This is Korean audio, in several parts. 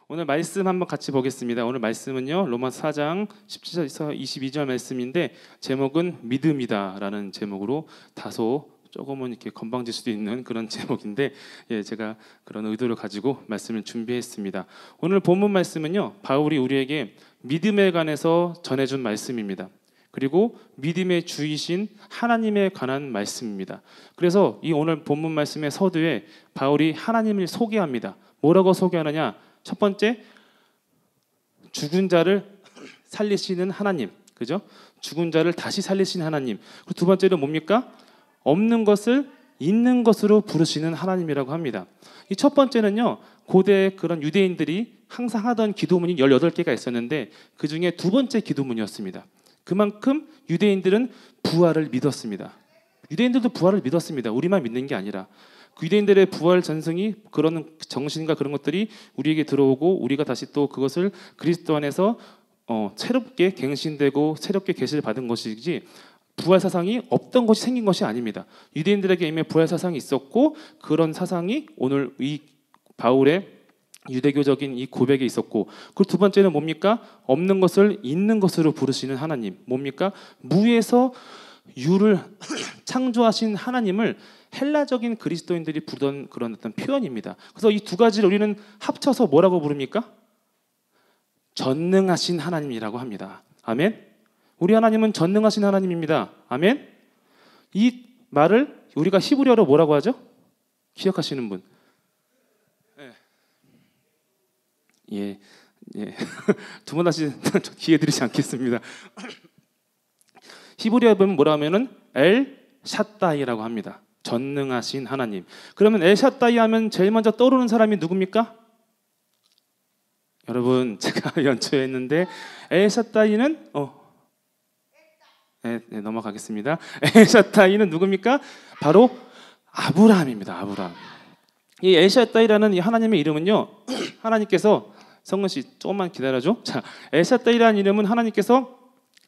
오늘 말씀 한번 같이 보겠습니다. 오늘 말씀은요, 로마서 4장 17절에서 22절 말씀인데 제목은 믿음이다라는 제목으로 다소 조금은 이렇게 건방질 수도 있는 그런 제목인데, 제가 그런 의도를 가지고 말씀을 준비했습니다. 오늘 본문 말씀은요, 바울이 우리에게 믿음에 관해서 전해준 말씀입니다. 그리고 믿음의 주이신 하나님에 관한 말씀입니다. 그래서 이 오늘 본문 말씀의 서두에 바울이 하나님을 소개합니다. 뭐라고 소개하느냐? 첫 번째, 죽은 자를 살리시는 하나님, 그죠? 죽은 자를 다시 살리시는 하나님. 그리고 두 번째는 뭡니까? 없는 것을 있는 것으로 부르시는 하나님이라고 합니다. 이 첫 번째는요, 고대 그런 유대인들이 항상 하던 기도문이 18개가 있었는데 그 중에 두 번째 기도문이었습니다. 그만큼 유대인들은 부활을 믿었습니다. 유대인들도 부활을 믿었습니다. 우리만 믿는 게 아니라 그 유대인들의 부활 전승이 그런 정신과 그런 것들이 우리에게 들어오고 우리가 다시 또 그것을 그리스도 안에서 새롭게 갱신되고 새롭게 계시를 받은 것이지, 부활 사상이 없던 것이 생긴 것이 아닙니다. 유대인들에게 이미 부활 사상이 있었고 그런 사상이 오늘 이 바울의 유대교적인 이 고백에 있었고, 그 두 번째는 뭡니까? 없는 것을 있는 것으로 부르시는 하나님. 뭡니까? 무에서 유를 창조하신 하나님을 헬라적인 그리스도인들이 부르던 그런 어떤 표현입니다. 그래서 이 두 가지를 우리는 합쳐서 뭐라고 부릅니까? 전능하신 하나님이라고 합니다. 아멘. 우리 하나님은 전능하신 하나님입니다. 아멘. 이 말을 우리가 히브리어로 뭐라고 하죠? 기억하시는 분? 예. 두 번 다시 기회 드리지 않겠습니다. 히브리어에 보면 뭐라 하면은 엘 샷다이라고 합니다. 전능하신 하나님. 그러면 엘 샷다이 하면 제일 먼저 떠오르는 사람이 누굽니까? 여러분, 제가 연초했는데 엘 샷다이는 넘어가겠습니다. 엘 샷다이는 누굽니까? 바로 아브라함입니다. 아브라함. 이 엘 샷다이라는 이 하나님의 이름은요, 하나님께서, 성근 씨 조금만 기다려줘. 자, 엘 샷다이라는 이름은 하나님께서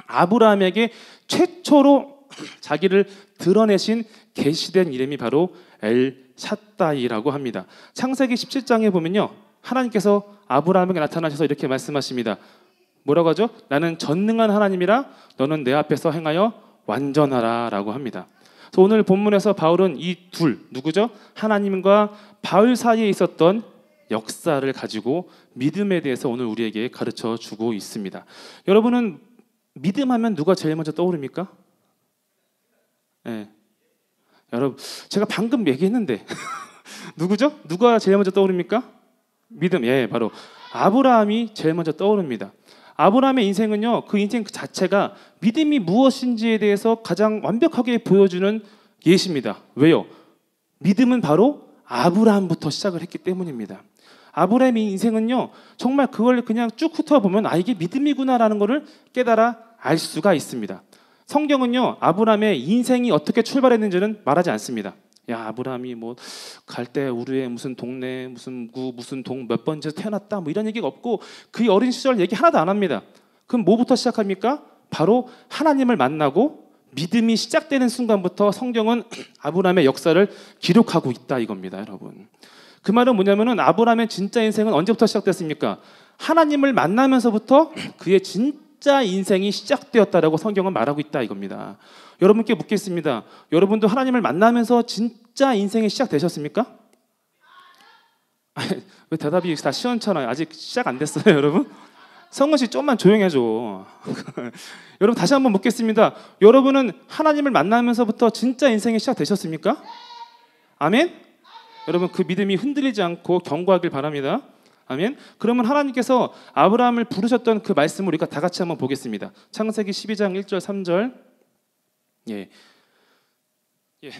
아브라함에게 최초로 자기를 드러내신 계시된 이름이 바로 엘 샷다이라고 합니다. 창세기 17장에 보면요, 하나님께서 아브라함에게 나타나셔서 이렇게 말씀하십니다. 뭐라고 하죠? 나는 전능한 하나님이라 너는 내 앞에서 행하여 완전하라 라고 합니다. 그래서 오늘 본문에서 바울은 이 둘, 누구죠? 하나님과 바울 사이에 있었던 역사를 가지고 믿음에 대해서 오늘 우리에게 가르쳐 주고 있습니다. 여러분은 믿음하면 누가 제일 먼저 떠오릅니까? 여러분, 제가 방금 얘기했는데 누구죠? 누가 제일 먼저 떠오릅니까? 믿음. 바로 아브라함이 제일 먼저 떠오릅니다. 아브라함의 인생은요, 그 인생 그 자체가 믿음이 무엇인지에 대해서 가장 완벽하게 보여주는 예시입니다. 왜요? 믿음은 바로 아브라함부터 시작을 했기 때문입니다. 아브라함의 인생은요, 정말 그걸 그냥 쭉 훑어보면 이게 믿음이구나라는 것을 깨달아 알 수가 있습니다. 성경은요, 아브라함의 인생이 어떻게 출발했는지는 말하지 않습니다. 아브라함이 뭐 갈 때 우르의 무슨 동네 무슨 구 무슨 동 몇 번째 태어났다 뭐 이런 얘기가 없고, 그 어린 시절 얘기 하나도 안 합니다. 그럼 뭐부터 시작합니까? 바로 하나님을 만나고 믿음이 시작되는 순간부터 성경은 아브라함의 역사를 기록하고 있다 이겁니다, 여러분. 그 말은 뭐냐면은 아브라함의 진짜 인생은 언제부터 시작됐습니까? 하나님을 만나면서부터 그의 진짜 인생이 시작되었다라고 성경은 말하고 있다 이겁니다. 여러분께 묻겠습니다. 여러분도 하나님을 만나면서 진짜 인생이 시작되셨습니까? 왜 대답이 다 시원찮아요? 아직 시작 안 됐어요, 여러분? 성근 씨 좀만 조용히 해줘. 여러분, 다시 한번 묻겠습니다. 여러분은 하나님을 만나면서부터 진짜 인생이 시작되셨습니까? 아멘? 여러분, 그 믿음이 흔들리지 않고 견고하길 바랍니다. 아멘. 그러면 하나님께서 아브라함을 부르셨던 그 말씀을 우리가 다 같이 한번 보겠습니다. 창세기 12장 1절 3절.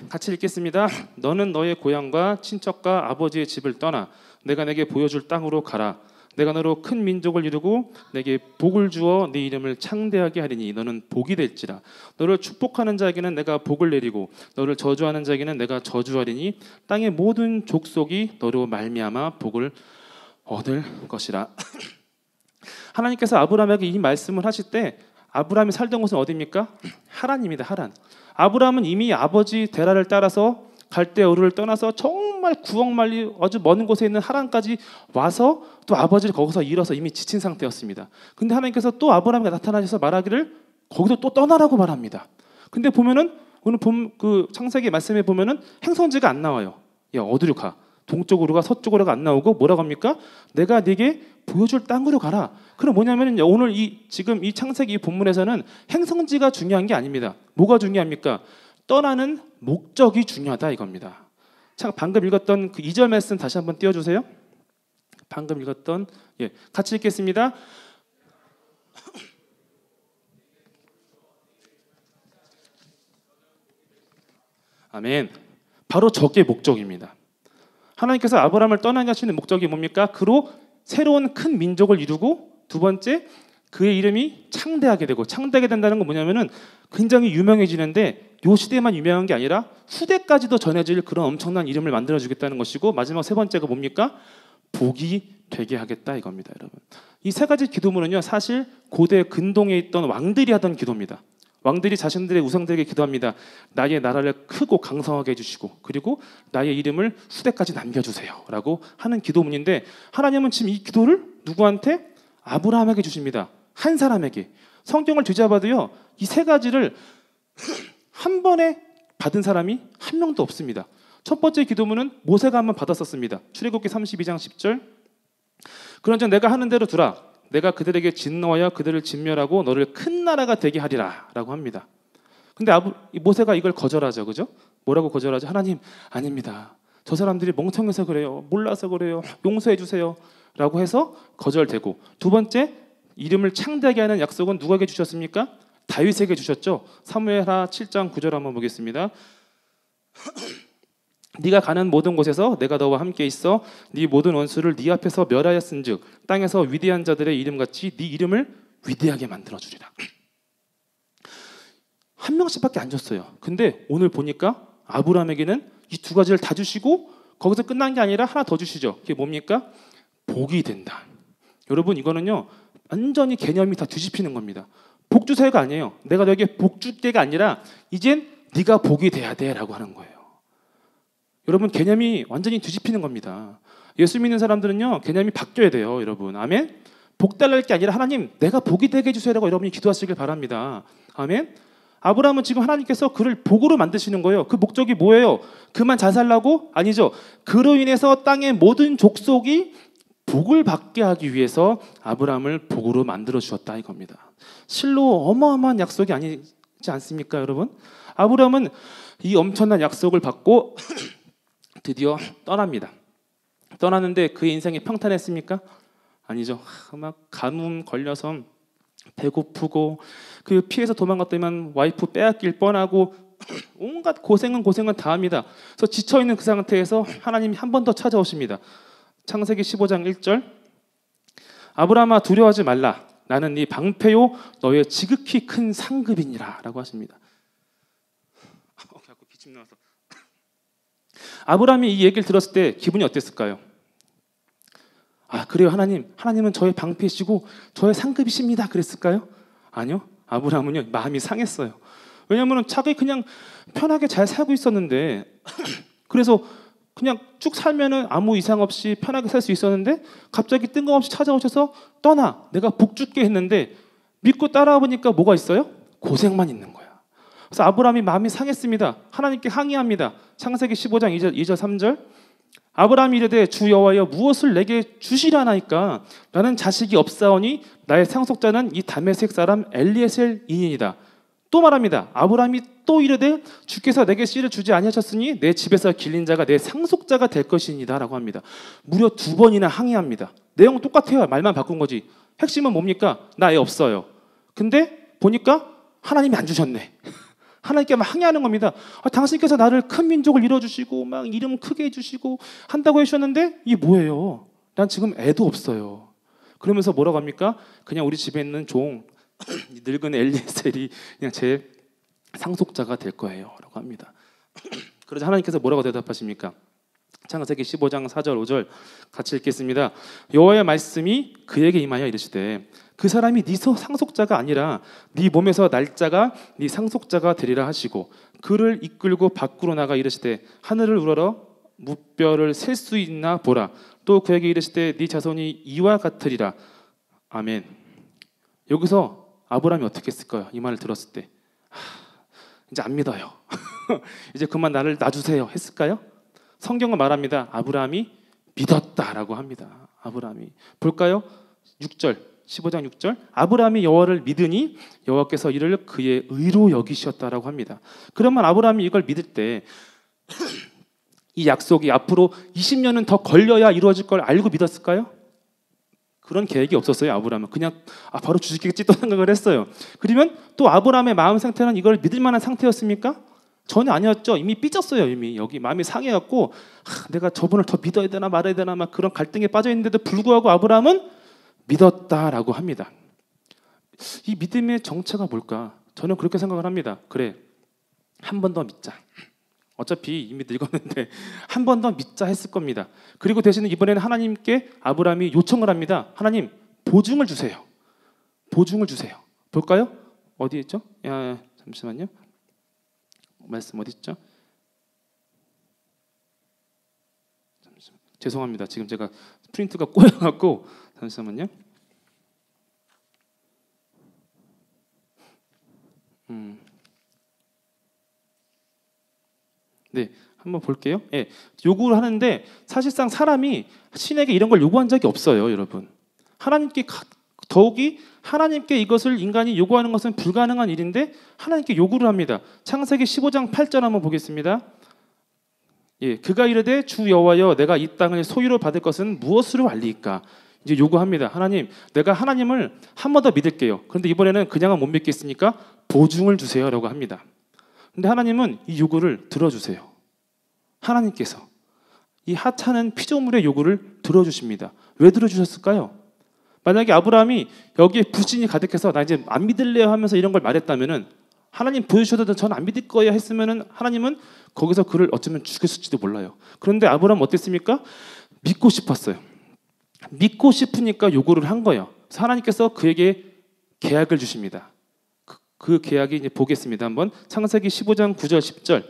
같이 읽겠습니다. 너는 너의 고향과 친척과 아버지의 집을 떠나 내가 내게 보여줄 땅으로 가라. 내가 너로 큰 민족을 이루고 내게 복을 주어 네 이름을 창대하게 하리니 너는 복이 될지라. 너를 축복하는 자에게는 내가 복을 내리고 너를 저주하는 자에게는 내가 저주하리니 땅의 모든 족속이 너로 말미암아 복을 얻을 것이라. 하나님께서 아브라함에게 이 말씀을 하실 때 아브라함이 살던 곳은 어디입니까? 하란입니다. 하란. 아브라함은 이미 아버지 데라를 따라서 갈대 우르를 떠나서 정말 정말 9억 마일 아주 먼 곳에 있는 하란까지 와서 또 아버지를 거기서 잃어서 이미 지친 상태였습니다. 근데 하나님께서 또 아브라함에게 나타나셔서 말하기를 거기도 또 떠나라고 말합니다. 근데 보면은 오늘 그 창세기 말씀에 보면은 행성지가 안 나와요. 야, 어디로 가? 동쪽으로 가, 서쪽으로가 안 나오고 뭐라고 합니까? 내가 네게 보여줄 땅으로 가라. 그럼 뭐냐면은 오늘 지금 이 창세기 본문에서는 행성지가 중요한 게 아닙니다. 뭐가 중요합니까? 떠나는 목적이 중요하다 이겁니다. 참 방금 읽었던 그 2절 말씀 다시 한번 띄워주세요. 방금 읽었던 같이 읽겠습니다. 아멘. 바로 저게 목적입니다. 하나님께서 아브라함을 떠나게 하시는 목적이 뭡니까? 그로 새로운 큰 민족을 이루고 두 번째 그의 이름이 창대하게 되고 창대하게 된다는 건 뭐냐면은 굉장히 유명해지는데 요 시대만 유명한 게 아니라 후대까지도 전해질 그런 엄청난 이름을 만들어주겠다는 것이고 마지막 세 번째가 뭡니까? 복이 되게 하겠다 이겁니다, 여러분. 이 세 가지 기도문은요 사실 고대 근동에 있던 왕들이 하던 기도입니다. 왕들이 자신들의 우상들에게 기도합니다. 나의 나라를 크고 강성하게 해주시고 그리고 나의 이름을 후대까지 남겨주세요 라고 하는 기도문인데 하나님은 지금 이 기도를 누구한테? 아브라함에게 주십니다. 한 사람에게. 성경을 뒤져봐도요 이 세 가지를 한 번에 받은 사람이 한 명도 없습니다. 첫 번째 기도문은 모세가 한번 받았었습니다. 출애굽기 32장 10절 그런즉 내가 하는 대로 두라. 내가 그들에게 진노하여 그들을 진멸하고 너를 큰 나라가 되게 하리라 라고 합니다. 근데 모세가 이걸 거절하죠. 그죠? 뭐라고 거절하죠? 하나님 아닙니다. 저 사람들이 멍청해서 그래요. 몰라서 그래요. 용서해 주세요 라고 해서 거절되고 두 번째 이름을 창대하게 하는 약속은 누구에게 주셨습니까? 다윗에게 주셨죠. 사무엘하 7장 9절 한번 보겠습니다. 네가 가는 모든 곳에서 내가 너와 함께 있어 네 모든 원수를 네 앞에서 멸하였은즉 땅에서 위대한 자들의 이름같이 네 이름을 위대하게 만들어주리라. 한 명씩밖에 안 줬어요. 근데 오늘 보니까 아브라함에게는 이 두 가지를 다 주시고 거기서 끝난 게 아니라 하나 더 주시죠. 그게 뭡니까? 복이 된다. 여러분 이거는요 완전히 개념이 다 뒤집히는 겁니다. 복 주세요가 아니에요. 내가 너에게 복 줄게가 아니라 이젠 네가 복이 돼야 돼 라고 하는 거예요. 여러분 개념이 완전히 뒤집히는 겁니다. 예수 믿는 사람들은요 개념이 바뀌어야 돼요. 여러분 아멘. 복 달랄 게 아니라 하나님 내가 복이 되게 해주세요라고 여러분이 기도하시길 바랍니다. 아멘. 아브라함은 지금 하나님께서 그를 복으로 만드시는 거예요. 그 목적이 뭐예요? 그만 잘 살라고? 아니죠. 그로 인해서 땅의 모든 족속이 복을 받게 하기 위해서 아브라함을 복으로 만들어 주었다 이겁니다. 실로 어마어마한 약속이 아니지 않습니까 여러분? 아브라함은 이 엄청난 약속을 받고 드디어 떠납니다. 떠났는데 그의 인생이 평탄했습니까? 아니죠. 막 가뭄 걸려서 배고프고 그 피해서 도망갔더니만 와이프 빼앗길 뻔하고 온갖 고생은 다 합니다. 그래서 지쳐있는 그 상태에서 하나님이 한 번 더 찾아오십니다. 창세기 15장 1절 아브라함아 두려워하지 말라. 나는 네 방패요 너의 지극히 큰 상급이니라 라고 하십니다. 기침 나와서 아브라함이 이 얘기를 들었을 때 기분이 어땠을까요? 아 그래요 하나님은 저의 방패이시고 저의 상급이십니다 그랬을까요? 아니요. 아브라함은요 마음이 상했어요. 왜냐하면 자기 그냥 편하게 잘 살고 있었는데 그래서 그냥 쭉 살면은 아무 이상 없이 편하게 살 수 있었는데 갑자기 뜬금없이 찾아오셔서 떠나 내가 복 줄게 했는데 믿고 따라와 보니까 뭐가 있어요? 고생만 있는 거야. 그래서 아브라함이 마음이 상했습니다. 하나님께 항의합니다. 창세기 15장 2절 3절 아브라함이 이르되 주 여호와여 무엇을 내게 주시려나이까 나는 자식이 없사오니 나의 상속자는 이 다메섹 사람 엘리에셀이니이다. 또 말합니다. 아브라함이 또 이르되 주께서 내게 씨를 주지 아니하셨으니 내 집에서 길린 자가 내 상속자가 될 것이니이다 라고 합니다. 무려 2번이나 항의합니다. 내용은 똑같아요. 말만 바꾼 거지. 핵심은 뭡니까? 나 애 없어요. 근데 보니까 하나님이 안 주셨네. 하나님께 막 항의하는 겁니다. 당신께서 나를 큰 민족을 이뤄주시고 막 이름 크게 해주시고 한다고 해주셨는데 이게 뭐예요? 난 지금 애도 없어요. 그러면서 뭐라고 합니까? 그냥 우리 집에 있는 종 늙은 엘리에셀이 그냥 제 상속자가 될 거예요 라고 합니다. 그러자 하나님께서 뭐라고 대답하십니까? 창세기 15장 4절 5절 같이 읽겠습니다. 여호와의 말씀이 그에게 임하여 이르시되 그 사람이 네 상속자가 아니라 네 몸에서 날짜가 네 상속자가 되리라 하시고 그를 이끌고 밖으로 나가 이르시되 하늘을 우러러 무뼈를 셀 수 있나 보라. 또 그에게 이르시되 네 자손이 이와 같으리라. 아멘. 여기서 아브라함이 어떻게 했을까요? 이 말을 들었을 때 이제 안 믿어요. 이제 그만 나를 놔주세요 했을까요? 성경은 말합니다. 아브라함이 믿었다라고 합니다. 아브라함이 볼까요? 6절 15장 6절 아브라함이 여호와를 믿으니 여호와께서 이를 그의 의로 여기셨다라고 합니다. 그러면 아브라함이 이걸 믿을 때 이 약속이 앞으로 20년은 더 걸려야 이루어질 걸 알고 믿었을까요? 그런 계획이 없었어요. 아브라함은 그냥 바로 주시겠지 또 생각을 했어요. 그러면 또 아브라함의 마음 상태는 이걸 믿을 만한 상태였습니까? 전혀 아니었죠. 이미 삐졌어요. 이미 여기 마음이 상해갖고 내가 저분을 더 믿어야 되나 말아야 되나 막 그런 갈등에 빠져 있는데도 불구하고 아브라함은 믿었다라고 합니다. 이 믿음의 정체가 뭘까? 저는 그렇게 생각을 합니다. 그래, 한 번 더 믿자. 어차피 이미 늙었는데 한 번 더 믿자 했을 겁니다. 그리고 대신에 이번에는 하나님께 아브라함이 요청을 합니다. 하나님, 보증을 주세요. 보증을 주세요. 볼까요? 어디 있죠? 잠시만요. 말씀 어디 있죠? 잠시만. 죄송합니다. 지금 제가 프린트가 꼬여갖고 잠시만요. 네, 한번 볼게요. 예, 요구를 하는데 사실상 사람이 신에게 이런 걸 요구한 적이 없어요, 여러분. 하나님께 더욱이 하나님께 이것을 인간이 요구하는 것은 불가능한 일인데 하나님께 요구를 합니다. 창세기 15장 8절 한번 보겠습니다. 예, 그가 이르되 주 여호와여 내가 이 땅을 소유로 받을 것은 무엇으로 알리이까? 이제 요구합니다. 하나님, 내가 하나님을 한 번 더 믿을게요. 그런데 이번에는 그냥은 못 믿겠으니까 보증을 주세요라고 합니다. 근데 하나님은 이 요구를 들어주세요. 하나님께서 이 하찮은 피조물의 요구를 들어주십니다. 왜 들어주셨을까요? 만약에 아브라함이 여기에 불신이 가득해서 나 이제 안 믿을래요 하면서 이런 걸 말했다면은 하나님 보여주셔도 전 안 믿을 거예요 했으면은 하나님은 거기서 그를 어쩌면 죽였을지도 몰라요. 그런데 아브라함은 어땠습니까? 믿고 싶었어요. 믿고 싶으니까 요구를 한 거예요. 그래서 하나님께서 그에게 계약을 주십니다. 그 계약이 이제 보겠습니다. 한번 창세기 15장 9절 10절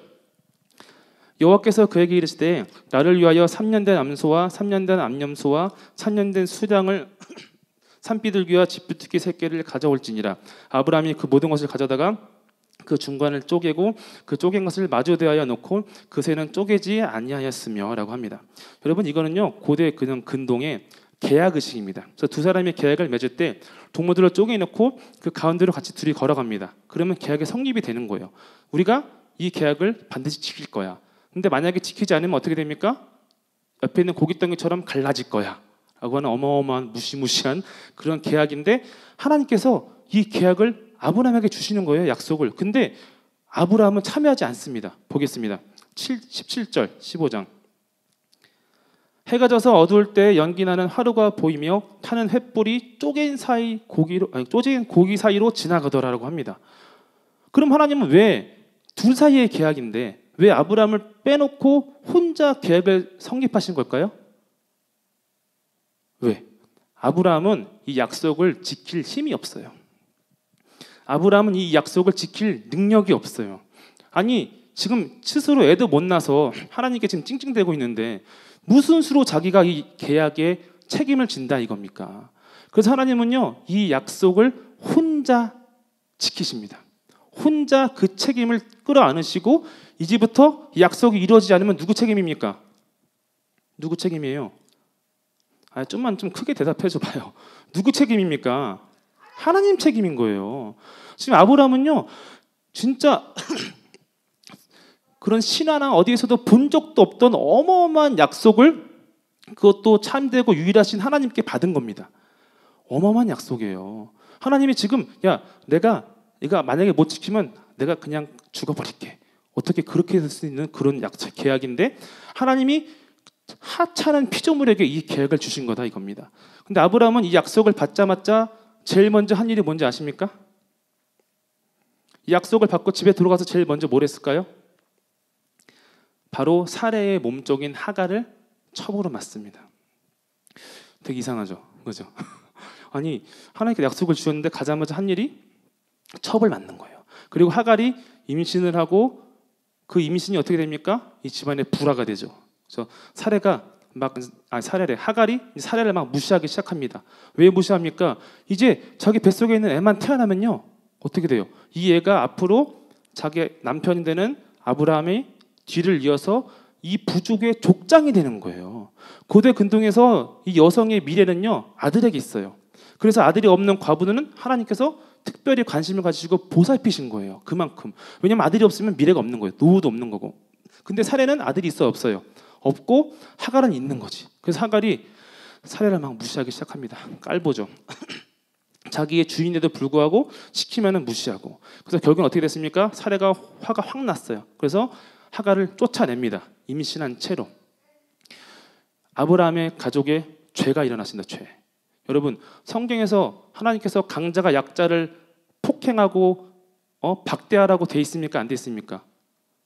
여호와께서 그에게 이르시되 나를 위하여 3년 된 암소와 3년 된 암염소와 3년 된 수량을 산비둘기와 집비둘기 새끼를 가져올지니라. 아브라함이 그 모든 것을 가져다가 그 중간을 쪼개고 그 쪼갠 것을 마주 대하여 놓고 그 새는 쪼개지 아니하였으며라고 합니다. 여러분 이거는요 고대 그냥 근동의 계약 의식입니다. 그래서 두 사람이 계약을 맺을 때 동무들을 쪼개놓고 그 가운데로 같이 둘이 걸어갑니다. 그러면 계약이 성립이 되는 거예요. 우리가 이 계약을 반드시 지킬 거야. 근데 만약에 지키지 않으면 어떻게 됩니까? 옆에 있는 고깃덩이처럼 갈라질 거야 라고 하는 어마어마한 무시무시한 그런 계약인데 하나님께서 이 계약을 아브라함에게 주시는 거예요. 약속을. 근데 아브라함은 참여하지 않습니다. 보겠습니다. 17절 15장 해가 져서 어두울 때 연기 나는 화루가 보이며 타는 횃불이 쪼갠 고기 사이로 지나가더라라고 합니다. 그럼 하나님은 왜 둘 사이의 계약인데 왜 아브라함을 빼놓고 혼자 계약을 성립하신 걸까요? 왜? 아브라함은 이 약속을 지킬 힘이 없어요. 아브라함은 이 약속을 지킬 능력이 없어요. 아니 지금 스스로 애도 못 낳아서 하나님께 지금 찡찡대고 있는데 무슨 수로 자기가 이 계약에 책임을 진다 이겁니까? 그래서 하나님은요 이 약속을 혼자 지키십니다. 혼자 그 책임을 끌어안으시고 이제부터 이 약속이 이루어지지 않으면 누구 책임입니까? 누구 책임이에요? 좀만 좀 크게 대답해 줘봐요. 누구 책임입니까? 하나님 책임인 거예요. 지금 아브라함은요 진짜 그런 신화나 어디에서도 본 적도 없던 어마어마한 약속을 그것도 참되고 유일하신 하나님께 받은 겁니다. 어마어마한 약속이에요. 하나님이 지금 내가 만약에 못 지키면 내가 그냥 죽어버릴게. 어떻게 그렇게 될 수 있는 그런 약속 계약인데 하나님이 하찮은 피조물에게 이 계약을 주신 거다 이겁니다. 근데 아브라함은 이 약속을 받자마자 제일 먼저 한 일이 뭔지 아십니까? 이 약속을 받고 집에 들어가서 제일 먼저 뭘 했을까요? 바로 사레의 몸쪽인 하갈을 첩으로 맞습니다. 되게 이상하죠, 그죠? 아니 하나님께 약속을 주셨는데 가자마자 한 일이 첩을 맞는 거예요. 그리고 하갈이 임신을 하고 그 임신이 어떻게 됩니까? 이 집안의 불화가 되죠. 그래서 하갈이 사레를 막 무시하기 시작합니다. 왜 무시합니까? 이제 자기 뱃속에 있는 애만 태어나면요 어떻게 돼요? 이 애가 앞으로 자기 남편이 되는 아브라함의 뒤를 이어서 이 부족의 족장이 되는 거예요. 고대 근동에서 이 여성의 미래는요 아들에게 있어요. 그래서 아들이 없는 과부는 하나님께서 특별히 관심을 가지시고 보살피신 거예요. 그만큼. 왜냐하면 아들이 없으면 미래가 없는 거예요. 노후도 없는 거고. 근데 사레는 아들이 있어요, 없어요? 없고 하갈은 있는 거지. 그래서 하갈이 사레를 막 무시하기 시작합니다. 깔보죠. 자기의 주인에도 불구하고 시키면은 무시하고. 그래서 결국은 어떻게 됐습니까? 사레가 화가 확 났어요. 그래서 하갈을 쫓아냅니다. 임신한 채로. 아브라함의 가족에 죄가 일어났습니다. 죄. 여러분 성경에서 하나님께서 강자가 약자를 폭행하고 박대하라고 돼 있습니까? 안 돼 있습니까?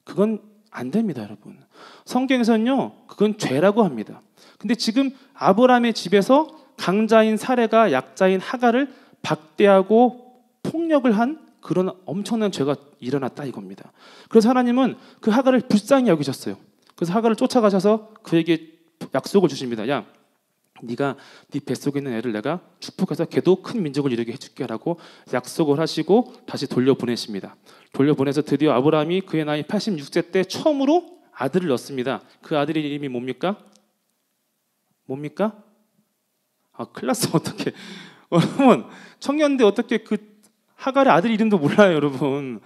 그건 안 됩니다, 여러분. 성경에서는요 그건 죄라고 합니다. 근데 지금 아브라함의 집에서 강자인 사레가 약자인 하갈을 박대하고 폭력을 한 그런 엄청난 죄가 일어났다 이겁니다. 그래서 하나님은 그 하갈을 불쌍히 여기셨어요. 그래서 하갈을 쫓아가셔서 그에게 약속을 주십니다. 야, 네가 네 뱃속에 있는 애를 내가 축복해서 걔도 큰 민족을 이루게 해줄게라고 약속을 하시고 다시 돌려보내십니다. 돌려보내서 드디어 아브라함이 그의 나이 86세 때 처음으로 아들을 낳습니다. 그 아들의 이름이 뭡니까? 큰일 났어. 어떻게 여러분 청년대 어떻게 그 하갈의 아들 이름도 몰라요, 여러분.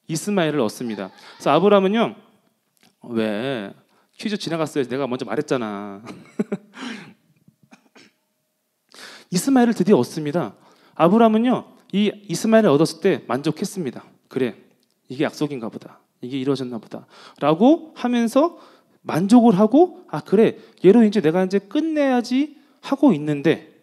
이스마엘을 얻습니다. 그래서 아브라함은요 왜 퀴즈 지나갔어요. 내가 먼저 말했잖아. 이스마엘을 드디어 얻습니다. 아브라함은요 이 이스마엘을 얻었을 때 만족했습니다. 그래, 이게 약속인가 보다. 이게 이루어졌나 보다. 라고 하면서 만족을 하고 그래, 얘로 이제 내가 이제 끝내야지 하고 있는데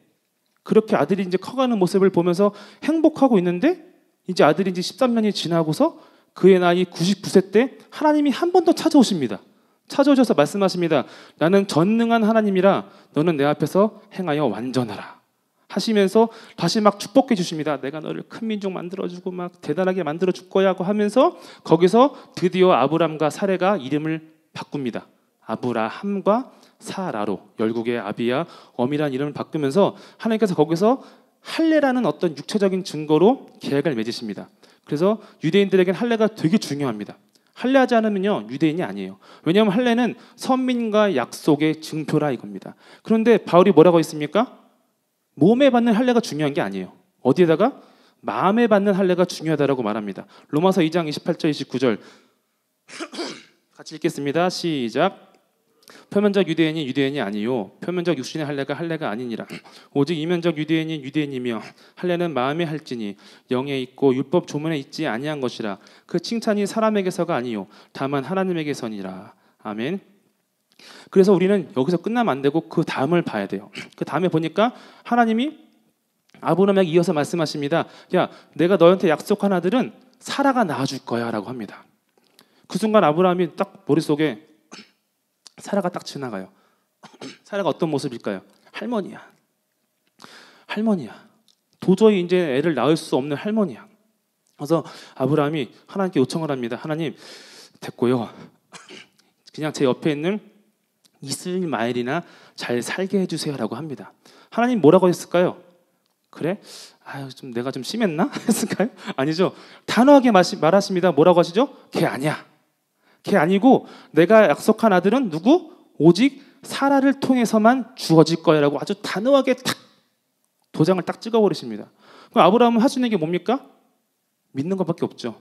그렇게 아들이 이제 커가는 모습을 보면서 행복하고 있는데 이제 아들이 이제 13년이 지나고서 그의 나이 99세 때 하나님이 한 번 더 찾아오십니다. 찾아오셔서 말씀하십니다. 나는 전능한 하나님이라 너는 내 앞에서 행하여 완전하라 하시면서 다시 막 축복해 주십니다. 내가 너를 큰 민족 만들어주고 막 대단하게 만들어줄 거야 하고 하면서 거기서 드디어 아브람과 사레가 이름을 바꿉니다. 아브라함과 사라로, 열국의 아비야 엄이라는 이름을 바꾸면서 하나님께서 거기서 할례라는 어떤 육체적인 증거로 계약을 맺으십니다. 그래서 유대인들에게는 할례가 되게 중요합니다. 할례하지 않으면요 유대인이 아니에요. 왜냐하면 할례는 선민과 약속의 증표라 이겁니다. 그런데 바울이 뭐라고 했습니까? 몸에 받는 할례가 중요한 게 아니에요. 어디에다가? 마음에 받는 할례가 중요하다라고 말합니다. 로마서 2장 28절 29절 같이 읽겠습니다. 시작. 표면적 유대인이 유대인이 아니요 표면적 육신의 할례가 아니니라. 오직 이면적 유대인이 유대인이며 할례는 마음에 할지니 영에 있고 율법 조문에 있지 아니한 것이라. 그 칭찬이 사람에게서가 아니요 다만 하나님에게서니라. 아멘. 그래서 우리는 여기서 끝나면 안 되고 그 다음을 봐야 돼요. 그 다음에 보니까 하나님이 아브라함에게 이어서 말씀하십니다. 야, 내가 너한테 약속한 아들은 사라가 낳아줄 거야 라고 합니다. 그 순간 아브라함이 딱 머릿속에 사라가 딱 지나가요. 사라가 어떤 모습일까요? 할머니야. 도저히 이제 애를 낳을 수 없는 할머니야. 그래서 아브라함이 하나님께 요청을 합니다. 하나님, 됐고요. 그냥 제 옆에 있는 이스마엘이나 잘 살게 해주세요라고 합니다. 하나님 뭐라고 했을까요? 그래? 좀 내가 좀 심했나? 했을까요? 아니죠. 단호하게 말하십니다. 뭐라고 하시죠? 걔 아니야. 걔 아니고 내가 약속한 아들은 누구? 오직 사라를 통해서만 주어질 거야 라고 아주 단호하게 탁 도장을 딱 찍어버리십니다. 그럼 아브라함은 할 수 있는 게 뭡니까? 믿는 것밖에 없죠.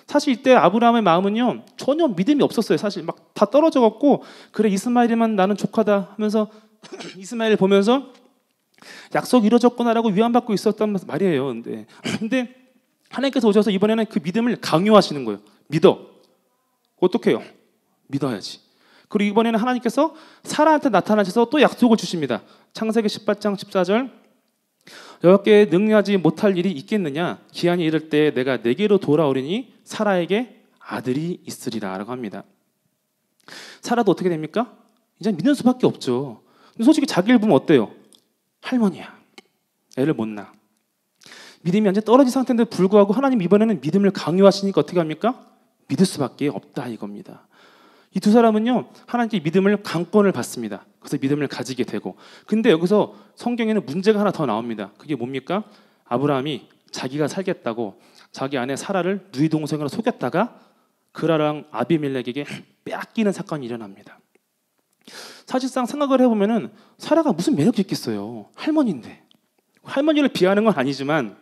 사실 이때 아브라함의 마음은요 전혀 믿음이 없었어요. 사실 막 다 떨어져갖고 그래 이스마엘이만 나는 족하다 하면서 이스마엘을 보면서 약속 이루어졌구나라고 위안받고 있었단 말이에요. 근데 하나님께서 오셔서 이번에는 그 믿음을 강요하시는 거예요. 믿어. 어떻게 해요? 믿어야지. 그리고 이번에는 하나님께서 사라한테 나타나셔서 또 약속을 주십니다. 창세기 18장 14절 여호와께 능하지 못할 일이 있겠느냐? 기한이 이를 때 내가 내게로 돌아오리니 사라에게 아들이 있으리라 라고 합니다. 사라도 어떻게 됩니까? 이제 믿는 수밖에 없죠. 근데 솔직히 자기를 보면 어때요? 할머니야. 애를 못 낳아. 믿음이 완전 떨어진 상태인데 불구하고 하나님 이번에는 믿음을 강요하시니까 어떻게 합니까? 믿을 수밖에 없다 이겁니다. 이 두 사람은요, 하나님께 믿음을 강권을 받습니다. 그래서 믿음을 가지게 되고. 근데 여기서 성경에는 문제가 하나 더 나옵니다. 그게 뭡니까? 아브라함이 자기가 살겠다고 자기 아내 사라를 누이 동생으로 속였다가 그라랑 아비멜렉에게 빼앗기는 사건이 일어납니다. 사실상 생각을 해보면은 사라가 무슨 매력이 있겠어요. 할머니인데. 할머니를 비하하는 건 아니지만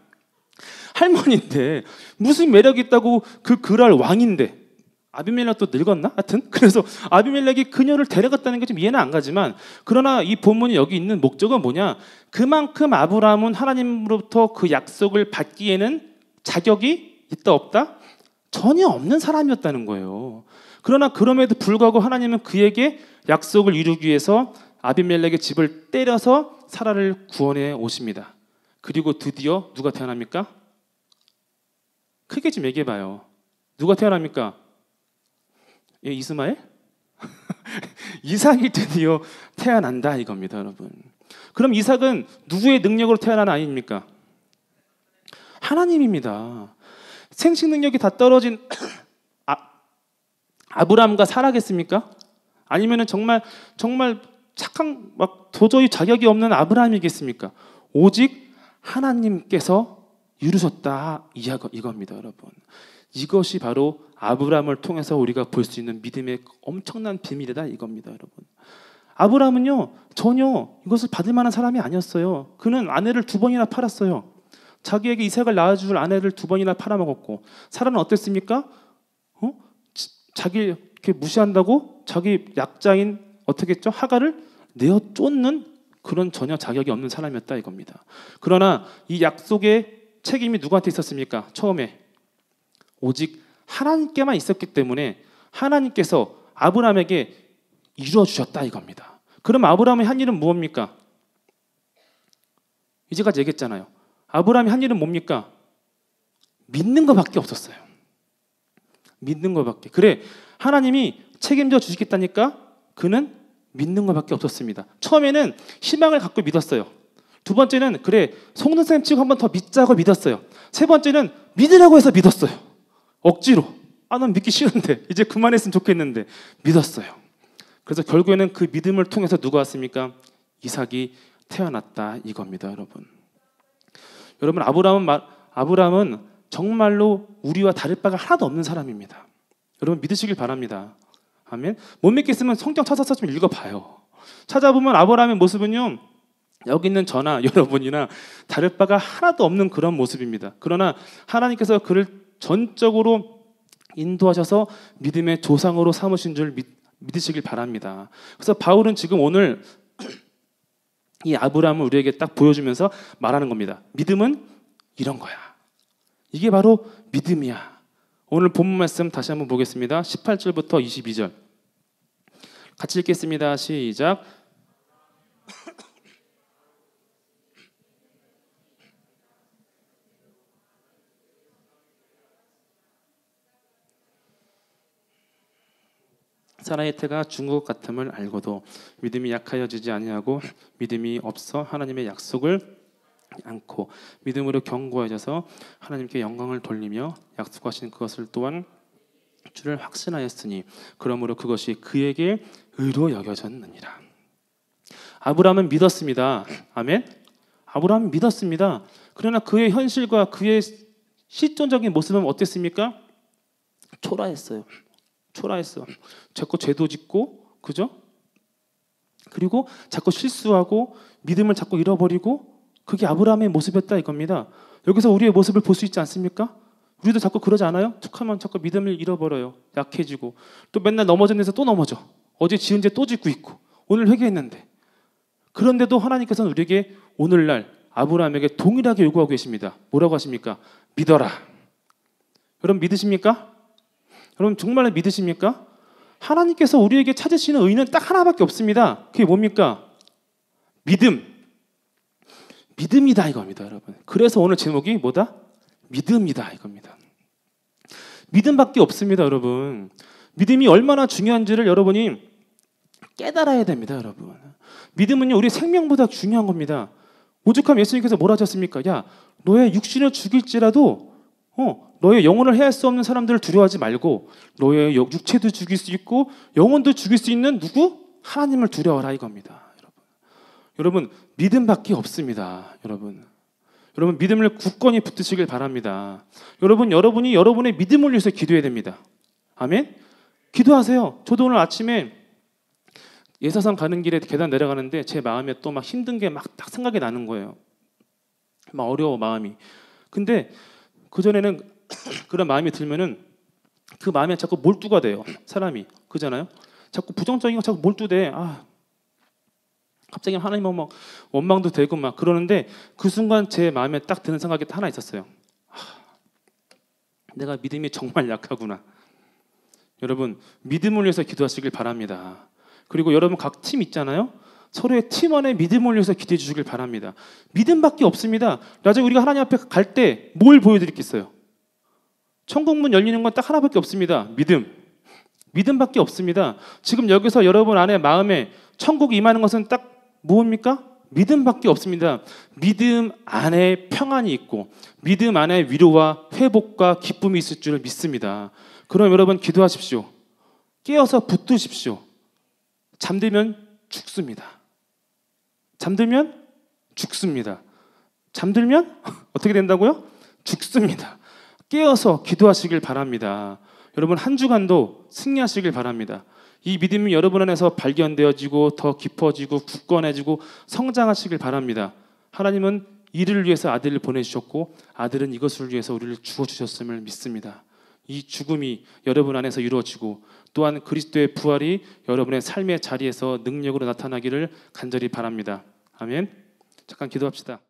할머니인데 무슨 매력이 있다고 그 그랄 왕인데. 아비멜렉도 늙었나? 하여튼 그래서 아비멜렉이 그녀를 데려갔다는 게 좀 이해는 안 가지만, 그러나 이 본문이 여기 있는 목적은 뭐냐? 그만큼 아브라함은 하나님으로부터 그 약속을 받기에는 자격이 있다 없다? 전혀 없는 사람이었다는 거예요. 그러나 그럼에도 불구하고 하나님은 그에게 약속을 이루기 위해서 아비멜렉의 집을 때려서 사라를 구원해 오십니다. 그리고 드디어 누가 태어납니까? 크게 좀 얘기해봐요. 누가 태어납니까? 예, 이스마엘? 이삭이 드디어 태어난다 이겁니다, 여러분. 그럼 이삭은 누구의 능력으로 태어난 아이입니까? 하나님입니다. 생식 능력이 다 떨어진 아브라함과 사라겠습니까? 아니면은 정말 착한 막 도저히 자격이 없는 아브라함이겠습니까? 오직 하나님께서 이루셨다 이겁니다, 여러분. 이것이 바로 아브라함을 통해서 우리가 볼 수 있는 믿음의 엄청난 비밀이다 이겁니다, 여러분. 아브라함은요, 전혀 이것을 받을 만한 사람이 아니었어요. 그는 아내를 2번이나 팔았어요. 자기에게 이삭을 낳아줄 아내를 2번이나 팔아먹었고, 사라는 어땠습니까? 자기 이렇게 무시한다고 자기 약자인 어떻게 했죠? 하갈을 내어 쫓는 그런 전혀 자격이 없는 사람이었다 이겁니다. 그러나 이 약속의 책임이 누구한테 있었습니까? 처음에 오직 하나님께만 있었기 때문에 하나님께서 아브라함에게 이루어주셨다 이겁니다. 그럼 아브라함이 한 일은 무엇입니까? 이제까지 얘기했잖아요. 아브라함이 한 일은 뭡니까? 믿는 것밖에 없었어요. 믿는 것밖에. 그래, 하나님이 책임져 주시겠다니까 그는 믿는 것밖에 없었습니다. 처음에는 희망을 갖고 믿었어요. 두 번째는 그래, 속는 셈 치고 한 번 더 믿자고 믿었어요. 세 번째는 믿으라고 해서 믿었어요. 억지로. 난 믿기 싫은데 이제 그만했으면 좋겠는데 믿었어요. 그래서 결국에는 그 믿음을 통해서 누가 왔습니까? 이삭이 태어났다 이겁니다, 여러분. 여러분, 아브라함은 정말로 우리와 다를 바가 하나도 없는 사람입니다. 여러분 믿으시길 바랍니다. 아멘. 못 믿겠으면 성경 찾아서 좀 읽어봐요. 찾아보면 아브라함의 모습은요, 여기 있는 저나 여러분이나 다를 바가 하나도 없는 그런 모습입니다. 그러나 하나님께서 그를 전적으로 인도하셔서 믿음의 조상으로 삼으신 줄 믿으시길 바랍니다. 그래서 바울은 지금 오늘 이 아브라함을 우리에게 딱 보여주면서 말하는 겁니다. 믿음은 이런 거야. 이게 바로 믿음이야. 오늘 본문 말씀 다시 한번 보겠습니다. 18절부터 22절 같이 읽겠습니다. 시작. 사라의 태가 죽은 것 같음을 알고도 믿음이 약하여지지 아니하고 믿음이 없어 하나님의 약속을 않고 믿음으로 견고해져서 하나님께 영광을 돌리며 약속하신 그것을 또한 주를 확신하였으니 그러므로 그것이 그에게 의로 여겨졌느니라. 아브라함은 믿었습니다. 아멘. 아브라함은 믿었습니다. 그러나 그의 현실과 그의 실존적인 모습은 어땠습니까? 초라했어요. 자꾸 죄도 짓고, 그죠? 그리고 자꾸 실수하고 믿음을 자꾸 잃어버리고, 그게 아브라함의 모습이었다 이겁니다. 여기서 우리의 모습을 볼 수 있지 않습니까? 우리도 자꾸 그러지 않아요? 툭하면 자꾸 믿음을 잃어버려요. 약해지고 또 맨날 넘어진 데서 또 넘어져. 어제 지은 죄 또 짓고 있고 오늘 회개했는데. 그런데도 하나님께서는 우리에게 오늘날 아브라함에게 동일하게 요구하고 계십니다. 뭐라고 하십니까? 믿어라. 여러분 믿으십니까? 여러분 정말 믿으십니까? 하나님께서 우리에게 찾으시는 의는 딱 하나밖에 없습니다. 그게 뭡니까? 믿음이다 이겁니다, 여러분. 그래서 오늘 제목이 뭐다? 믿음이다 이겁니다. 믿음밖에 없습니다, 여러분. 믿음이 얼마나 중요한지를 여러분이 깨달아야 됩니다, 여러분. 믿음은요, 우리 생명보다 중요한 겁니다. 오죽하면 예수님께서 뭐라 하셨습니까? 야, 너의 육신을 죽일지라도 너의 영혼을 해할 수 없는 사람들을 두려워하지 말고 너의 육체도 죽일 수 있고 영혼도 죽일 수 있는 누구? 하나님을 두려워하라 이겁니다. 여러분 믿음밖에 없습니다. 여러분 믿음을 굳건히 붙드시길 바랍니다. 여러분이 여러분의 믿음을 위해서 기도해야 됩니다. 아멘? 기도하세요. 저도 오늘 아침에 예사산 가는 길에 계단 내려가는데 제 마음에 또 막 힘든 게 막 딱 생각이 나는 거예요. 막 어려워 마음이. 근데 그전에는 그런 마음이 들면은 그 마음에 자꾸 몰두가 돼요. 사람이. 그잖아요. 자꾸 부정적인 거 자꾸 몰두돼. 갑자기 하나님은 막 원망도 되고 막 그러는데 그 순간 제 마음에 딱 드는 생각이 하나 있었어요. 내가 믿음이 정말 약하구나. 여러분 믿음을 위해서 기도하시길 바랍니다. 그리고 여러분 각 팀 있잖아요. 서로의 팀 안에 믿음을 위해서 기도해 주시길 바랍니다. 믿음밖에 없습니다. 나중에 우리가 하나님 앞에 갈 때 뭘 보여드리겠어요? 천국 문 열리는 건 딱 하나밖에 없습니다. 믿음밖에 없습니다. 지금 여기서 여러분 안에 마음에 천국이 임하는 것은 딱 뭡니까? 믿음밖에 없습니다. 믿음 안에 평안이 있고 믿음 안에 위로와 회복과 기쁨이 있을 줄 믿습니다. 그럼 여러분 기도하십시오. 깨어서 붙드십시오. 잠들면 죽습니다. 잠들면 어떻게 된다고요? 죽습니다. 깨어서 기도하시길 바랍니다. 여러분 한 주간도 승리하시길 바랍니다. 이 믿음이 여러분 안에서 발견되어지고 더 깊어지고 굳건해지고 성장하시길 바랍니다. 하나님은 이를 위해서 아들을 보내주셨고 아들은 이것을 위해서 우리를 주어주셨음을 믿습니다. 이 죽음이 여러분 안에서 이루어지고 또한 그리스도의 부활이 여러분의 삶의 자리에서 능력으로 나타나기를 간절히 바랍니다. 아멘. 잠깐 기도합시다.